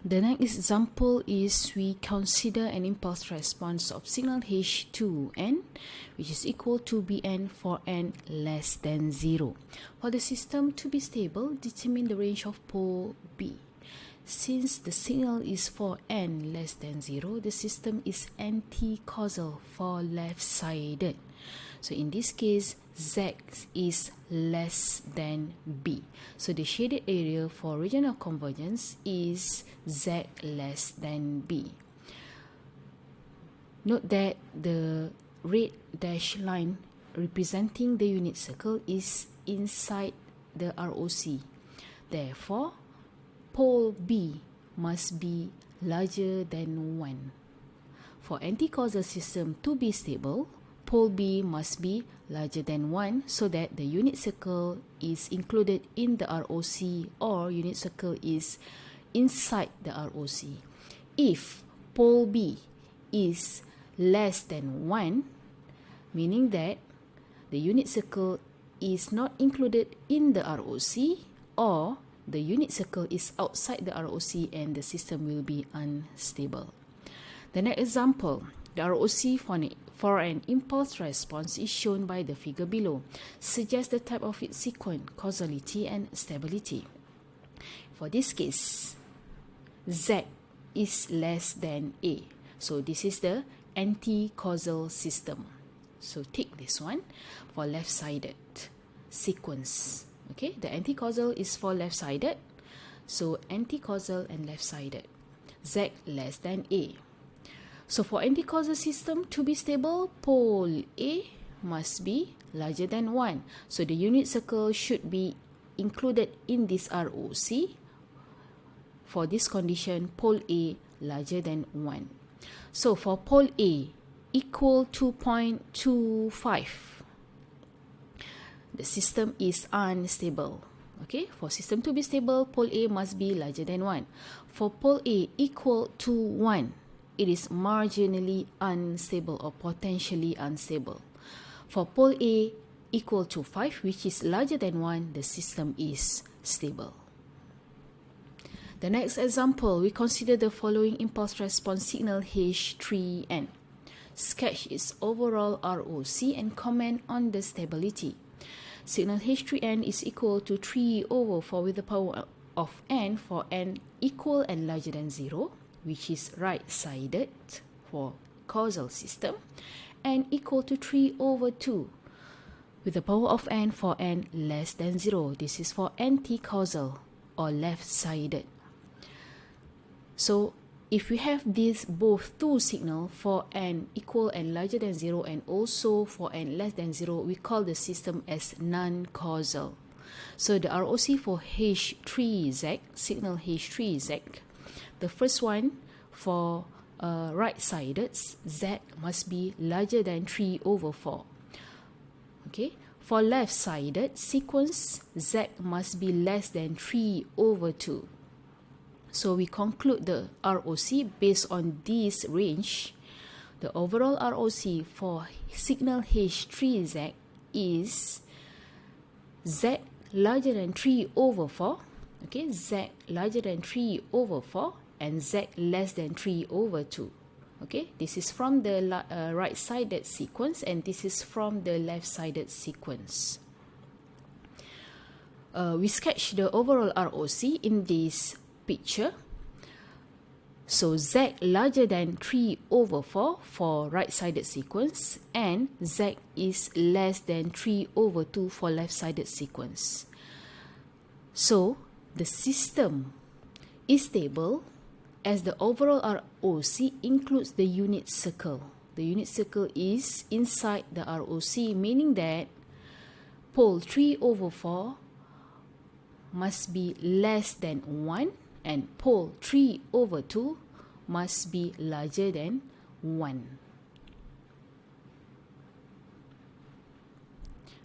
The next example is we consider an impulse response of signal H2n, which is equal to Bn for n less than 0. For the system to be stable, determine the range of pole B. Since the signal is for n less than 0, the system is anti-causal for left-sided. So in this case, Z is less than B. So the shaded area for region of convergence is Z less than B. Note that the red dashed line representing the unit circle is inside the ROC. Therefore, pole B must be larger than 1. For anti-causal system to be stable, pole B must be larger than 1 so that the unit circle is included in the ROC or unit circle is inside the ROC. If pole B is less than 1, meaning that the unit circle is not included in the ROC or the unit circle is outside the ROC and the system will be unstable. The next example, the ROC for an impulse response is shown by the figure below. Suggest the type of its sequence, causality and stability. For this case, Z is less than A. So this is the anti-causal system. So take this one for left-sided sequence. Okay, the anti-causal is for left-sided. So anti-causal and left-sided. Z less than A. So for anti-causal system to be stable, pole A must be larger than 1. So the unit circle should be included in this ROC. For this condition, pole A larger than 1. So for pole A equal to 0.25, the system is unstable. Okay, for system to be stable, pole A must be larger than 1. For pole A equal to 1, it is marginally unstable or potentially unstable. For pole A equal to 5, which is larger than 1, the system is stable. The next example, we consider the following impulse response signal H3n. Sketch its overall ROC and comment on the stability. Signal H3n is equal to 3/4 with the power of n for n equal and larger than 0, which is right-sided for causal system, and equal to 3/2 with the power of n for n less than 0. This is for anti-causal or left-sided. So if we have these both two signal for n equal and larger than 0 and also for n less than 0, we call the system as non-causal. So the ROC for H3Z, signal H3Z, the first one for right-sided, Z must be larger than 3/4. Okay, for left-sided sequence, Z must be less than 3/2. So we conclude the ROC based on this range. The overall ROC for signal H3Z is Z larger than 3/4. Okay, Z larger than 3/4 and Z less than 3/2. Okay, this is from the right-sided sequence and this is from the left-sided sequence. We sketch the overall ROC in this picture. So Z larger than 3/4 for right-sided sequence and Z is less than 3/2 for left-sided sequence. So the system is stable as the overall ROC includes the unit circle. The unit circle is inside the ROC, meaning that pole 3/4 must be less than 1 and pole 3/2 must be larger than 1.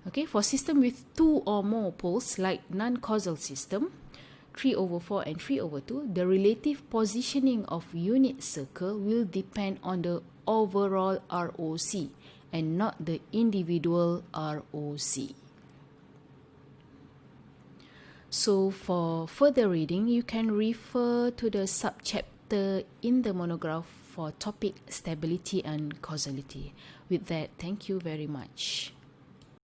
Okay, for system with two or more poles like non-causal system, 3/4 and 3/2, the relative positioning of unit circle will depend on the overall ROC and not the individual ROC. So for further reading, you can refer to the subchapter in the monograph for topic stability and causality. With that, thank you very much.